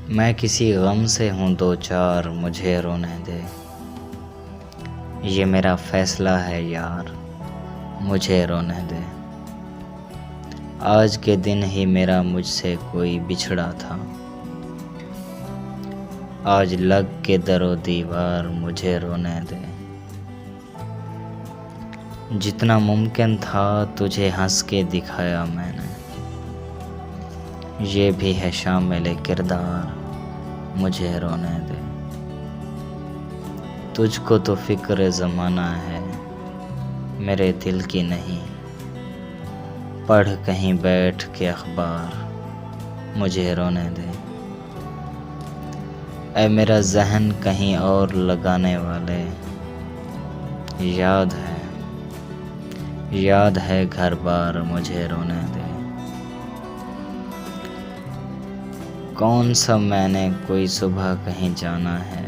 मैं किसी गम से हूँ दो चार, मुझे रोने दे। ये मेरा फैसला है यार, मुझे रोने दे। आज के दिन ही मेरा मुझसे कोई बिछड़ा था। आज लग के दरो दीवार, मुझे रोने दे। जितना मुमकिन था तुझे हंस के दिखाया मैंने, ये भी है शामिल किरदार, मुझे रोने दे। तुझको तो फिक्र ज़माना है, मेरे दिल की नहीं। पढ़ कहीं बैठ के अखबार, मुझे रोने दे। ऐ मेरा जहन कहीं और लगाने वाले, याद है घर बार, मुझे रोने दे। कौन सा मैंने कोई सुबह कहीं जाना है,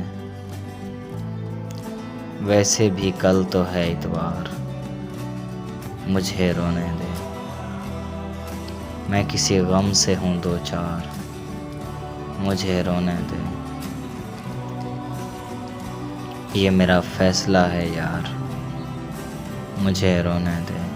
वैसे भी कल तो है इतवार, मुझे रोने दे। मैं किसी गम से हूँ दो चार, मुझे रोने दे। ये मेरा फैसला है यार, मुझे रोने दे।